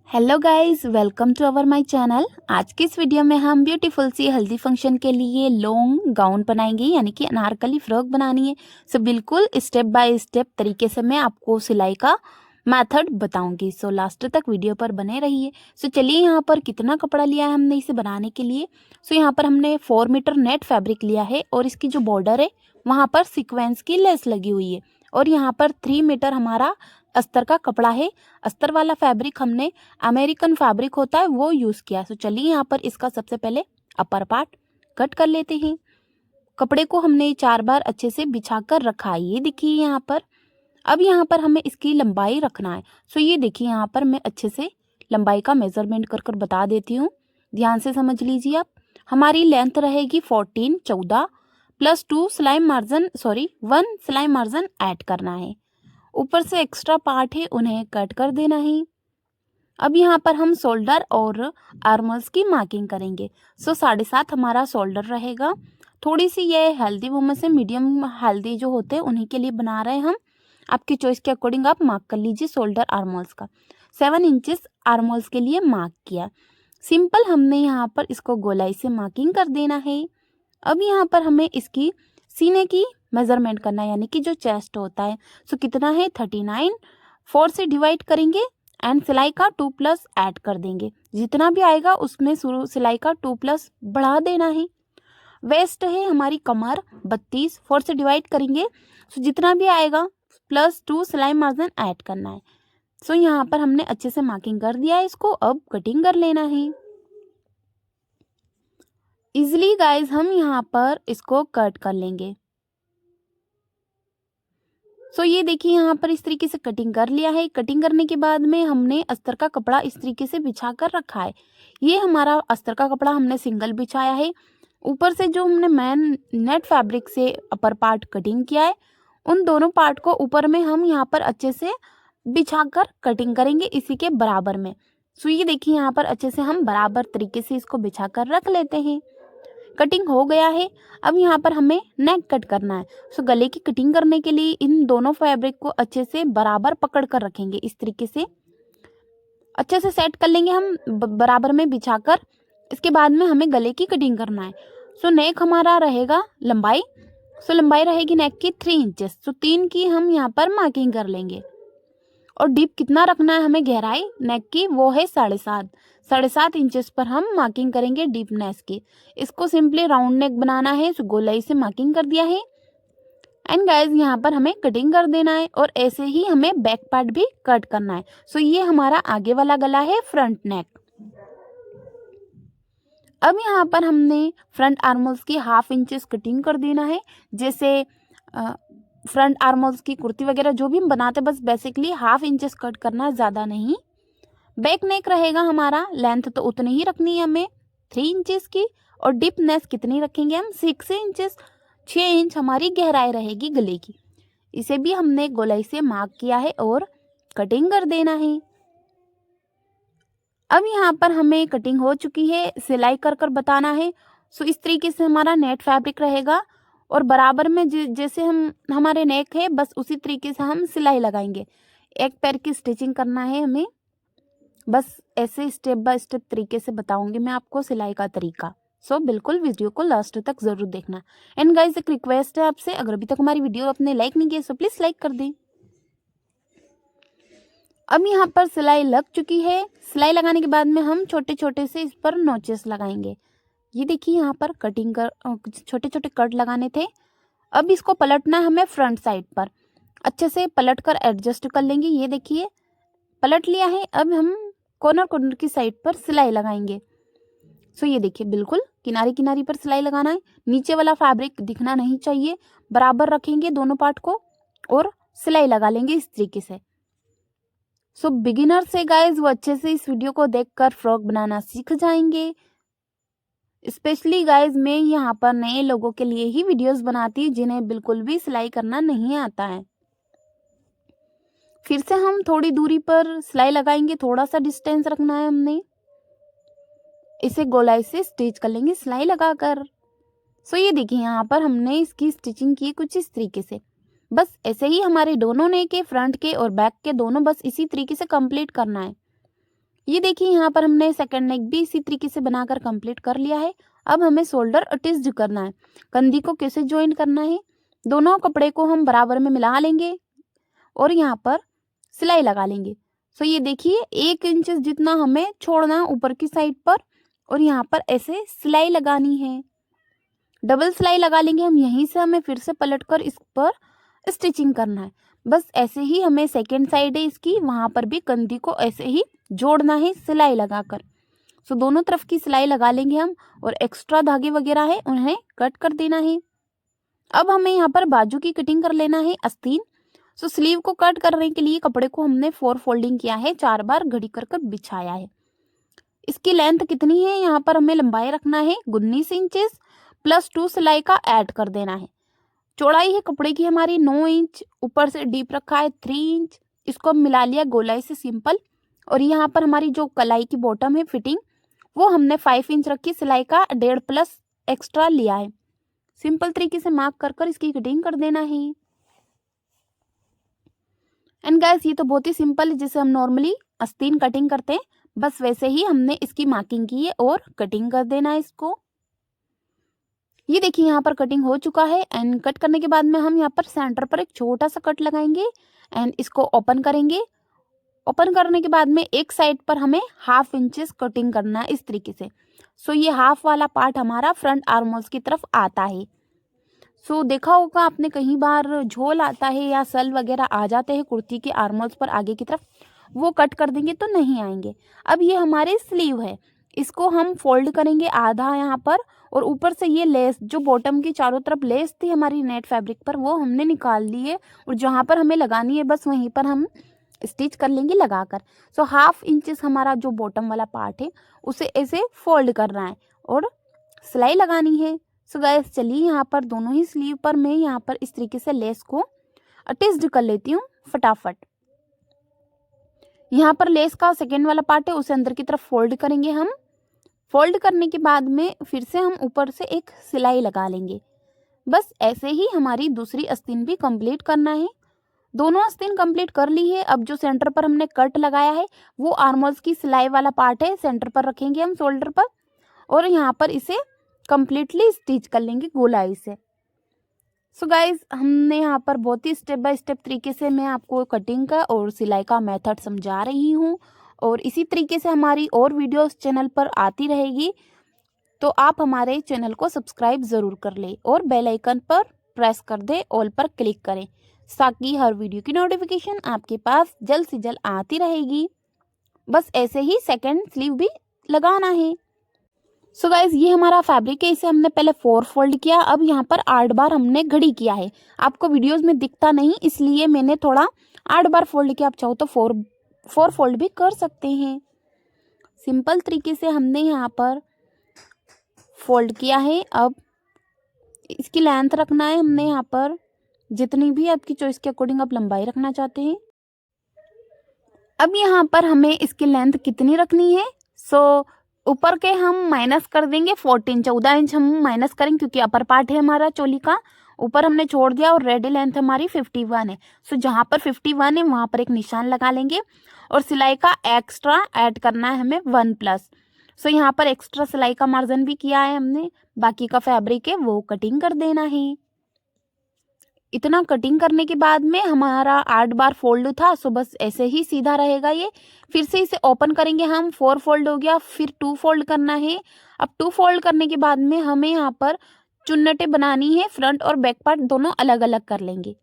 Hello guys, welcome to our my channel. आज की इस वीडियो में हम ब्यूटीफुल सी हल्दी फंक्शन के लिए लॉन्ग गाउन बनाएंगे, यानी कि अनारकली फ्रॉक बनानी है। सो बिल्कुल स्टेप बाय स्टेप तरीके से मैं आपको सिलाई का मेथड बताऊंगी। सो लास्ट तक वीडियो पर बने रहिए। सो चलिए, यहाँ पर कितना कपड़ा लिया है हमने इसे बनाने के लिए। सो यहाँ पर हमने 4 मीटर नेट फैब्रिक लिया है और इसकी जो बॉर्डर है वहाँ पर सीक्वेंस की लेस लगी हुई है। और यहाँ पर 3 मीटर हमारा अस्तर का कपड़ा है। अस्तर वाला फैब्रिक हमने अमेरिकन फैब्रिक होता है वो यूज़ किया। तो चलिए, यहाँ पर इसका सबसे पहले अपर पार्ट कट कर लेते हैं। कपड़े को हमने 4 बार अच्छे से बिछा कर रखा है, ये देखिए यहाँ पर। अब यहाँ पर हमें इसकी लंबाई रखना है। सो ये देखिए, यहाँ पर मैं अच्छे से लंबाई का मेजरमेंट कर बता देती हूँ, ध्यान से समझ लीजिए आप। हमारी लेंथ रहेगी 14 प्लस 1 सिलाई मार्जिन ऐड करना है। ऊपर से एक्स्ट्रा पार्ट है उन्हें कट कर देना है। अब यहाँ पर हम शोल्डर और आर्मल्स की मार्किंग करेंगे। सो 7.5 हमारा शोल्डर रहेगा। थोड़ी सी ये हेल्दी वुमन से मीडियम हेल्दी जो होते हैं उन्हीं के लिए बना रहे हैं हम। आपकी चॉइस के अकॉर्डिंग आप मार्क कर लीजिए शोल्डर आर्मल्स का। 7 इंचेस आर्मल्स के लिए मार्क किया। सिंपल हमने यहाँ पर इसको गोलाई से मार्किंग कर देना है। अब यहाँ पर हमें इसकी सीने की मेजरमेंट करना है, यानी कि जो चेस्ट होता है। सो कितना है 39, 4 से डिवाइड करेंगे एंड सिलाई का 2+ ऐड कर देंगे। जितना भी आएगा उसमें शुरू सिलाई का 2+ बढ़ा देना है। वेस्ट है हमारी कमर 32, 4 से डिवाइड करेंगे। सो जितना भी आएगा +2 सिलाई मार्जिन ऐड करना है। सो यहाँ पर हमने अच्छे से मार्किंग कर दिया है इसको। अब कटिंग कर लेना है। इजिली गाइज हम यहाँ पर इसको कट कर लेंगे। सो ये देखिए, यहाँ पर इस तरीके से कटिंग कर लिया है। कटिंग करने के बाद में हमने अस्तर का कपड़ा इस तरीके से बिछा कर रखा है। ये हमारा अस्तर का कपड़ा हमने सिंगल बिछाया है। ऊपर से जो हमने मेन नेट फैब्रिक से अपर पार्ट कटिंग किया है, उन दोनों पार्ट को ऊपर में हम यहाँ पर अच्छे से बिछा कर कटिंग करेंगे इसी के बराबर में। सो ये देखिए, यहाँ पर अच्छे से हम बराबर तरीके से इसको बिछा कर रख लेते हैं। कटिंग हो गया है। अब यहाँ पर हमें नेक कट करना है। सो गले की कटिंग करने के लिए इन दोनों फैब्रिक को अच्छे से बराबर पकड़ कर रखेंगे। इस तरीके से अच्छे से सेट कर लेंगे हम बराबर में बिछाकर। इसके बाद में हमें गले की कटिंग करना है। सो नेक हमारा रहेगा लंबाई। सो लंबाई रहेगी नेक की 3 इंचेस। सो 3 की हम यहाँ पर मार्किंग कर लेंगे। और डीप कितना रखना है हमें गहराई नेक की, वो है 7.5 इंचेस पर हम मार्किंग करेंगे डीपनेस की। इसको सिंपली राउंड नेक बनाना है। सो गोलाई से मार्किंग कर दिया है एंड गाइज यहाँ पर हमें कटिंग कर देना है। और ऐसे ही हमें बैक पार्ट भी कट करना है। सो ये हमारा आगे वाला गला है, फ्रंट नेक। अब यहाँ पर हमने फ्रंट आर्मोल्स की 1/2 इंचेस कटिंग कर देना है। जैसे फ्रंट आर्मोल्स की कुर्ती वगैरह जो भी हम बनाते, बस बेसिकली 1/2 इंचेस कट करना, ज़्यादा नहीं। बैक नेक रहेगा हमारा, लेंथ तो उतनी ही रखनी है हमें 3 इंचेस की। और डीपनेस कितनी रखेंगे हम 6 इंचेस, 6 इंच हमारी गहराई रहेगी गले की। इसे भी हमने गोलाई से मार्क किया है और कटिंग कर देना है। अब यहाँ पर हमें कटिंग हो चुकी है, सिलाई कर बताना है। सो इस तरीके से हमारा नेट फैब्रिक रहेगा और बराबर में जैसे हम हमारे नेक है, बस उसी तरीके से हम सिलाई लगाएंगे। एक पैर की स्टिचिंग करना है हमें, बस ऐसे स्टेप बाय स्टेप तरीके से बताऊंगी मैं आपको सिलाई का तरीका। सो बिल्कुल वीडियो को लास्ट तक जरूर देखना। एंड गाइस, एक रिक्वेस्ट है आपसे, अगर अभी तक हमारी वीडियो आपने लाइक नहीं किया सो प्लीज लाइक कर दें। अब यहाँ पर सिलाई लग चुकी है। सिलाई लगाने के बाद में हम छोटे छोटे से इस पर नोचेस लगाएंगे। ये देखिए, यहाँ पर कटिंग कर छोटे छोटे कट लगाने थे। अब इसको पलटना है हमें फ्रंट साइड पर। अच्छे से पलट कर एडजस्ट कर लेंगे। ये देखिए, पलट लिया है। अब हम कॉर्नर की साइड पर सिलाई लगाएंगे। सो ये देखिए, बिल्कुल किनारी किनारी पर सिलाई लगाना है। नीचे वाला फैब्रिक दिखना नहीं चाहिए। बराबर रखेंगे दोनों पार्ट को और सिलाई लगा लेंगे इस तरीके से। सो बिगिनर से गाइज वो अच्छे से इस वीडियो को देखकर फ्रॉक बनाना सीख जाएंगे। स्पेशली गाइज मैं यहाँ पर नए लोगों के लिए ही वीडियोस बनाती हूँ जिन्हें बिल्कुल भी सिलाई करना नहीं आता है। फिर से हम थोड़ी दूरी पर सिलाई लगाएंगे, थोड़ा सा डिस्टेंस रखना है हमने। इसे गोलाई से स्टिच कर लेंगे सिलाई लगाकर। सो ये देखिए, यहाँ पर हमने इसकी स्टिचिंग की कुछ इस तरीके से। बस ऐसे ही हमारे दोनों नेक के, फ्रंट के और बैक के दोनों, बस इसी तरीके से कंप्लीट करना है। ये देखिए यहाँ पर हमने सेकंड नेक भी इसी तरीके से बनाकर कंप्लीट कर लिया है। अब हमें शोल्डर अटैच्ड करना है। कंधी को कैसे ज्वाइन करना है, दोनों कपड़े को हम बराबर में मिला लेंगे और यहाँ पर सिलाई लगा लेंगे। सो ये देखिए 1 इंच जितना हमें छोड़ना ऊपर की साइड पर और यहाँ पर ऐसे सिलाई लगानी है। डबल सिलाई लगा लेंगे हम, यहीं से हमें फिर से पलटकर इस पर स्टिचिंग करना है। बस ऐसे ही हमें सेकेंड साइड है इसकी, वहाँ पर भी कंधी को ऐसे ही जोड़ना है सिलाई लगाकर। सो दोनों तरफ की सिलाई लगा लेंगे हम और एक्स्ट्रा धागे वगैरह है उन्हें कट कर देना है। अब हमें यहाँ पर बाजू की कटिंग कर लेना है आस्तीन। सो स्लीव को कट करने के लिए कपड़े को हमने 4 फोल्डिंग किया है, 4 बार घड़ी कर बिछाया है। इसकी लेंथ कितनी है, यहाँ पर हमें लंबाई रखना है 19 इंचेस प्लस 2 सिलाई का ऐड कर देना है। चौड़ाई है कपड़े की हमारी 9 इंच, ऊपर से डीप रखा है 3 इंच, इसको मिला लिया गोलाई से सिंपल। और यहाँ पर हमारी जो कलाई की बॉटम है फिटिंग वो हमने 5 इंच रखी, सिलाई का 1.5 प्लस एक्स्ट्रा लिया है। सिंपल तरीके से मार्क कर इसकी कटिंग कर देना है। एंड गाइस ये तो बहुत ही सिंपल है, जैसे हम नॉर्मली आस्तीन कटिंग करते हैं बस वैसे ही हमने इसकी मार्किंग की है और कटिंग कर देना है इसको। ये देखिए यहाँ पर कटिंग हो चुका है एंड कट करने के बाद में हम यहाँ पर सेंटर पर एक छोटा सा कट लगाएंगे एंड इसको ओपन करेंगे। ओपन करने के बाद में एक साइड पर हमें 1/2 इंचेस कटिंग करना है इस तरीके से। सो ये हाफ वाला पार्ट हमारा फ्रंट आर्मोल्स की तरफ आता है। सो देखा होगा आपने कहीं बार झोल आता है या सल वगैरह आ जाते हैं कुर्ती के आर्मोल्स पर आगे की तरफ, वो कट कर देंगे तो नहीं आएंगे। अब ये हमारे स्लीव है, इसको हम फोल्ड करेंगे आधा यहाँ पर और ऊपर से ये लेस जो बॉटम की चारों तरफ लेस थी हमारी नेट फैब्रिक पर वो हमने निकाल ली है और जहाँ पर हमें लगानी है बस वहीं पर हम स्टिच कर लेंगे लगाकर। सो 1/2 इंचेस हमारा जो बॉटम वाला पार्ट है उसे ऐसे फोल्ड करना है और सिलाई लगानी है। सो गाइस चलिए यहाँ पर दोनों ही स्लीव पर मैं यहाँ पर इस तरीके से लेस को अटैच्ड कर लेती हूँ फटाफट। यहाँ पर लेस का सेकेंड वाला पार्ट है उसे अंदर की तरफ फोल्ड करेंगे हम। फोल्ड करने के बाद में फिर से हम ऊपर से एक सिलाई लगा लेंगे। बस ऐसे ही हमारी दूसरी आस्तीन भी कंप्लीट करना है। दोनों आस्तीन कंप्लीट कर ली है। अब जो सेंटर पर हमने कट लगाया है वो आर्मोल्स की सिलाई वाला पार्ट है, सेंटर पर रखेंगे हम शोल्डर पर और यहाँ पर इसे कंप्लीटली स्टिच कर लेंगे गोलाई से। सो गाइज हमने यहाँ पर बहुत ही स्टेप बाय स्टेप तरीके से मैं आपको कटिंग का और सिलाई का मेथड समझा रही हूँ और इसी तरीके से हमारी और वीडियोस चैनल पर आती रहेगी, तो आप हमारे चैनल को सब्सक्राइब ज़रूर कर लें और बेल आइकन पर प्रेस कर दें, ऑल पर क्लिक करें ताकि हर वीडियो की नोटिफिकेशन आपके पास जल्द से जल्द आती रहेगी। बस ऐसे ही सेकेंड स्लीव भी लगाना है। सो गाइज ये हमारा फैब्रिक है, इसे हमने पहले 4 फोल्ड किया, अब यहाँ पर 8 बार हमने घड़ी किया है। आपको वीडियोस में दिखता नहीं इसलिए मैंने थोड़ा 8 बार फोल्ड किया, आप चाहो तो 4 फोल्ड भी कर सकते हैं। सिंपल तरीके से हमने यहाँ पर फोल्ड किया है। अब इसकी लेंथ रखना है हमने यहाँ पर जितनी भी आपकी चॉइस के अकॉर्डिंग आप लंबाई रखना चाहते हैं। अब यहाँ पर हमें इसकी लेंथ कितनी रखनी है, सो ऊपर के हम माइनस कर देंगे 14 इंच हम माइनस करेंगे क्योंकि अपर पार्ट है हमारा चोली का, ऊपर हमने छोड़ दिया और रेडी लेंथ हमारी 51 है। सो जहाँ पर 51 है वहाँ पर एक निशान लगा लेंगे और सिलाई का एक्स्ट्रा ऐड करना है हमें 1 प्लस। सो यहाँ पर एक्स्ट्रा सिलाई का मार्जिन भी किया है हमने, बाकी का फैब्रिक है वो कटिंग कर देना है। इतना कटिंग करने के बाद में हमारा 8 बार फोल्ड था, सो बस ऐसे ही सीधा रहेगा ये। फिर से इसे ओपन करेंगे हम, 4 फोल्ड हो गया, फिर 2 फोल्ड करना है। अब 2 फोल्ड करने के बाद में हमें यहाँ पर चुन्नटें बनानी है, फ्रंट और बैक पार्ट दोनों अलग अलग कर लेंगे।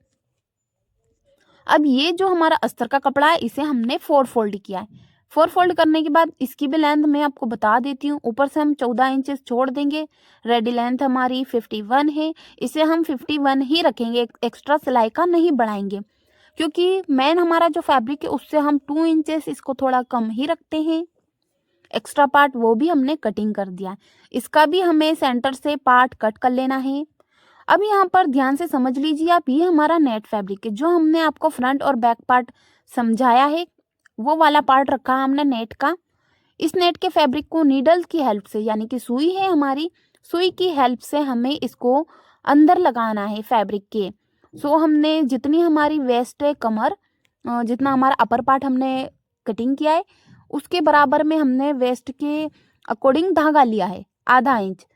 अब ये जो हमारा अस्तर का कपड़ा है इसे हमने 4 फोल्ड किया है। 4 फोल्ड करने के बाद इसकी भी लेंथ मैं आपको बता देती हूँ। ऊपर से हम 14 इंचेस छोड़ देंगे, रेडी लेंथ हमारी 51 है, इसे हम 51 ही रखेंगे, एक्स्ट्रा सिलाई का नहीं बढ़ाएंगे क्योंकि मेन हमारा जो फैब्रिक है उससे हम 2 इंचेस इसको थोड़ा कम ही रखते हैं। एक्स्ट्रा पार्ट वो भी हमने कटिंग कर दिया, इसका भी हमें सेंटर से पार्ट कट कर लेना है। अब यहाँ पर ध्यान से समझ लीजिए आप, ये हमारा नेट फैब्रिक है, जो हमने आपको फ्रंट और बैक पार्ट समझाया है वो वाला पार्ट रखा हमने नेट का। इस नेट के फैब्रिक को नीडल की हेल्प से, यानी कि सुई है हमारी, सुई की हेल्प से हमें इसको अंदर लगाना है फैब्रिक के। सो हमने जितनी हमारी वेस्ट है कमर, जितना हमारा अपर पार्ट हमने कटिंग किया है उसके बराबर में हमने वेस्ट के अकॉर्डिंग धागा लिया है, आधा इंच।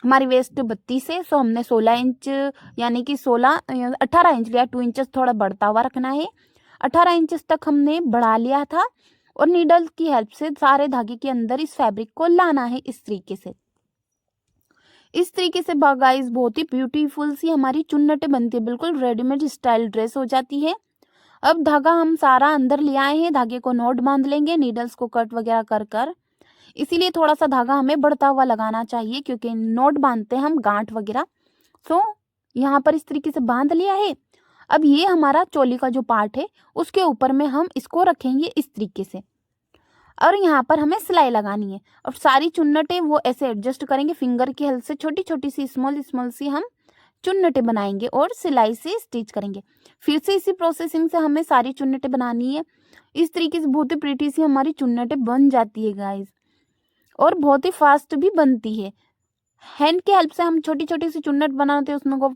हमारी वेस्ट 32 है, सो हमने 16 इंच यानी कि 18 इंच लिया। 2 इंचेस थोड़ा बढ़ता हुआ रखना है। 18 इंचेस तक हमने बढ़ा लिया था और नीडल की हेल्प से सारे धागे के अंदर इस फैब्रिक को लाना है इस तरीके से। इस तरीके से गाइस बहुत ही ब्यूटीफुल सी हमारी चुन्नटें बनती है, बिल्कुल रेडीमेड स्टाइल ड्रेस हो जाती है। अब धागा हम सारा अंदर ले आए हैं, धागे को नॉट बांध लेंगे नीडल्स को कट वगैरह कर कर। इसीलिए थोड़ा सा धागा हमें बढ़ता हुआ लगाना चाहिए क्योंकि नॉट बांधते हैं हम गांठ वगैरह। सो यहाँ पर इस तरीके से बांध लिया है। अब ये हमारा चोली का जो पार्ट है उसके ऊपर में हम इसको रखेंगे इस तरीके से और यहाँ पर हमें सिलाई लगानी है। और सारी चुन्नटें वो ऐसे एडजस्ट करेंगे फिंगर की हेल्प से, छोटी छोटी सी स्मॉल स्मॉल सी हम चुन्नटें बनाएंगे और सिलाई से स्टिच करेंगे। फिर से इसी प्रोसेसिंग से हमें सारी चुन्नटें बनानी है। इस तरीके से बहुत ही प्रीटी सी हमारी चुन्नटें बन जाती है गाइस और बहुत ही फास्ट भी बनती है। हैंड की हेल्प से हम छोटी छोटी सी चुन्नट बनाते हैं, उसमें को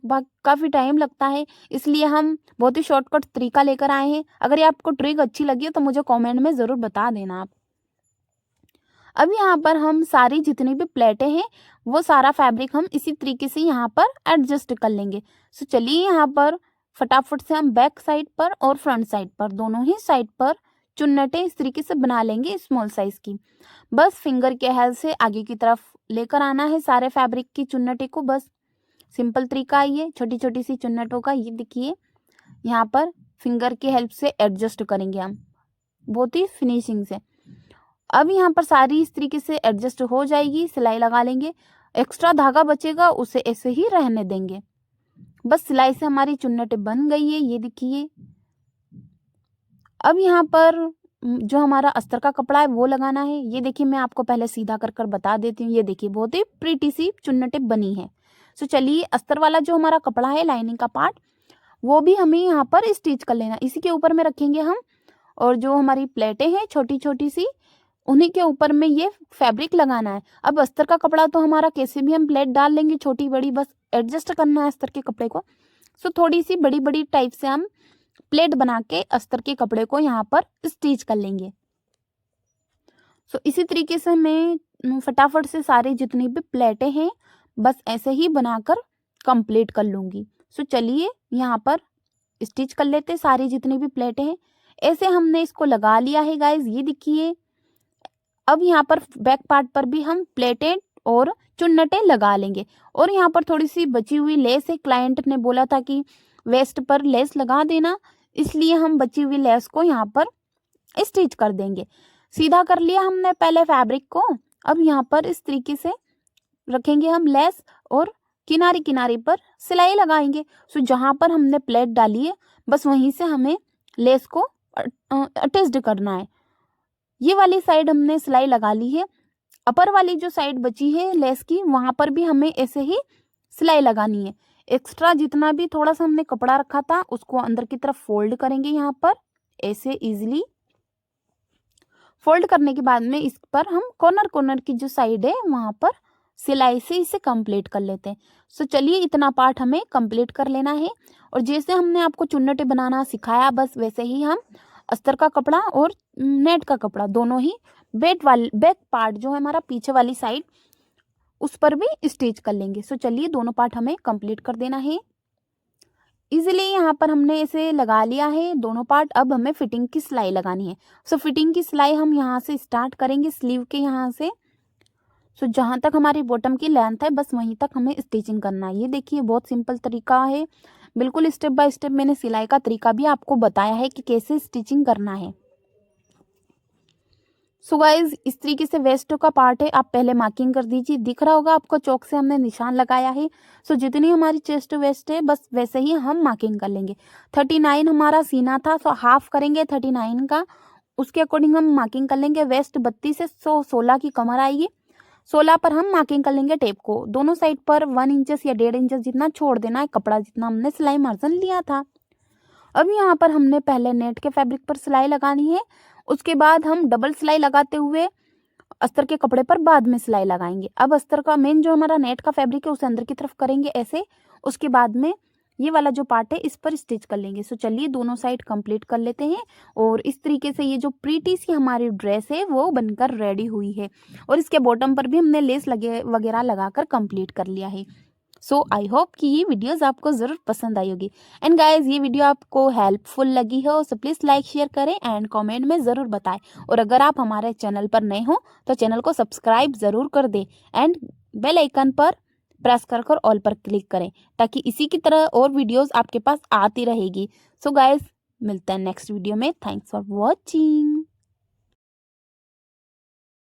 काफ़ी टाइम लगता है, इसलिए हम बहुत ही शॉर्टकट तरीका लेकर आए हैं। अगर ये आपको ट्रिक अच्छी लगी है तो मुझे कमेंट में ज़रूर बता देना आप। अब यहाँ पर हम सारी जितनी भी प्लेटें हैं वो सारा फैब्रिक हम इसी तरीके से यहाँ पर एडजस्ट कर लेंगे। सो चलिए यहाँ पर फटाफट से हम बैक साइड पर और फ्रंट साइड पर दोनों ही साइड पर चुन्नटें इस तरीके से बना लेंगे स्मॉल साइज की। बस फिंगर के हेल्प से आगे की तरफ लेकर आना है सारे फैब्रिक की चुन्नटें को। बस सिंपल तरीका है ये छोटी छोटी सी चुन्नटों का। ये देखिए यहाँ पर फिंगर की हेल्प से एडजस्ट करेंगे हम बहुत ही फिनिशिंग से। अब यहाँ पर सारी इस तरीके से एडजस्ट हो जाएगी, सिलाई लगा लेंगे। एक्स्ट्रा धागा बचेगा उसे ऐसे ही रहने देंगे। बस सिलाई से हमारी चुन्नटें बन गई है, ये देखिए। अब यहाँ पर जो हमारा अस्तर का कपड़ा है वो लगाना है। ये देखिए मैं आपको पहले सीधा कर कर बता देती हूँ। ये देखिए बहुत ही प्रीटी सी चुन्नटें बनी है। सो चलिए अस्तर वाला जो हमारा कपड़ा है लाइनिंग का पार्ट वो भी हमें यहाँ पर स्टिच कर लेना। इसी के ऊपर में रखेंगे हम और जो हमारी प्लेटें हैं छोटी छोटी सी उन्हीं के ऊपर में ये फैब्रिक लगाना है। अब अस्तर का कपड़ा तो हमारा कैसे भी हम प्लेट डाल लेंगे छोटी बड़ी, बस एडजस्ट करना है अस्तर के कपड़े को। सो थोड़ी सी बड़ी बड़ी टाइप से हम प्लेट बना के अस्तर के कपड़े को यहाँ पर स्टिच कर लेंगे। सो इसी तरीके से मैं फटाफट से सारी जितनी भी प्लेटें हैं बस ऐसे ही बनाकर कंप्लीट कर लूँगी। सो चलिए यहाँ पर स्टिच कर लेते सारी जितनी भी प्लेटें हैं। ऐसे हमने इसको लगा लिया है गाइज, ये देखिए। अब यहाँ पर बैक पार्ट पर भी हम प्लेटें और चुन्नटें लगा लेंगे। और यहाँ पर थोड़ी सी बची हुई लेस है, क्लाइंट ने बोला था कि वेस्ट पर लेस लगा देना, इसलिए हम बची हुई लेस को यहाँ पर स्टिच कर देंगे। सीधा कर लिया हमने पहले फैब्रिक को। अब यहाँ पर इस तरीके से रखेंगे हम लेस और किनारे किनारे पर सिलाई लगाएंगे। सो जहाँ पर हमने प्लेट डाली है बस वहीं से हमें लेस को अटैच्ड करना है। ये वाली साइड हमने सिलाई लगा ली है। अपर वाली जो साइड बची है लेस की वहाँ पर भी हमें ऐसे ही सिलाई लगानी है। एक्स्ट्रा जितना भी थोड़ा सा हमने कपड़ा रखा था उसको अंदर की तरफ फोल्ड करेंगे यहाँ पर ऐसे इजीली। फोल्ड करने के बाद में इस पर हम कॉर्नर कॉर्नर की जो साइड है वहाँ पर सिलाई से इसे कंप्लीट कर लेते हैं। सो चलिए इतना पार्ट हमें कंप्लीट कर लेना है। और जैसे हमने आपको चुन्नटें बनाना सिखाया बस वैसे ही हम अस्तर का कपड़ा और नेट का कपड़ा दोनों ही बैक पार्ट जो है हमारा पीछे वाली साइड उस पर भी स्टिच कर लेंगे। सो चलिए दोनों पार्ट हमें कंप्लीट कर देना है। इजीली यहाँ पर हमने इसे लगा लिया है दोनों पार्ट। अब हमें फिटिंग की सिलाई लगानी है। सो फिटिंग की सिलाई हम यहाँ से स्टार्ट करेंगे स्लीव के यहाँ से। सो जहाँ तक हमारी बॉटम की लेंथ है बस वहीं तक हमें स्टिचिंग करना है। ये देखिए बहुत सिंपल तरीका है, बिल्कुल स्टेप बाय स्टेप मैंने सिलाई का तरीका भी आपको बताया है कि कैसे स्टिचिंग करना है। सो गाइज इस तरीके से वेस्ट का पार्ट है, आप पहले मार्किंग कर दीजिए। दिख रहा होगा आपको चौक से हमने निशान लगाया है। सो जितनी हमारी चेस्ट वेस्ट है बस वैसे ही हम मार्किंग कर लेंगे। 39 हमारा सीना था, सो हाफ करेंगे 39 का, उसके अकॉर्डिंग हम मार्किंग कर लेंगे। वेस्ट 32 है, सो 16 की कमर आएगी। 16 पर हम मार्किंग कर लेंगे टेप को। दोनों साइड पर 1 इंचेस या 1.5 इंचेस जितना छोड़ देना है कपड़ा जितना हमने सिलाई मार्जिन लिया था। अब यहाँ पर हमने पहले नेट के फैब्रिक पर सिलाई लगानी है, उसके बाद हम डबल सिलाई लगाते हुए अस्तर के कपड़े पर बाद में सिलाई लगाएंगे। अब अस्तर का मेन जो हमारा नेट का फैब्रिक है उसे अंदर की तरफ करेंगे ऐसे, उसके बाद में ये वाला जो पार्ट है इस पर स्टिच कर लेंगे। सो चलिए दोनों साइड कंप्लीट कर लेते हैं। और इस तरीके से ये जो प्रीटी सी हमारी ड्रेस है वो बनकर रेडी हुई है। और इसके बॉटम पर भी हमने लेस लगे वगैरह लगाकर कंप्लीट कर लिया है। सो आई होप कि ये वीडियोस आपको ज़रूर पसंद आई होगी। एंड गाइज ये वीडियो आपको हेल्पफुल लगी हो तो प्लीज़ लाइक शेयर करें एंड कमेंट में ज़रूर बताएं। और अगर आप हमारे चैनल पर नए हो तो चैनल को सब्सक्राइब ज़रूर कर दें एंड बेल आइकन पर प्रेस कर कर ऑल पर क्लिक करें, ताकि इसी की तरह और वीडियोस आपके पास आती रहेगी। सो गाइज मिलते हैं नेक्स्ट वीडियो में। Thanks for watching.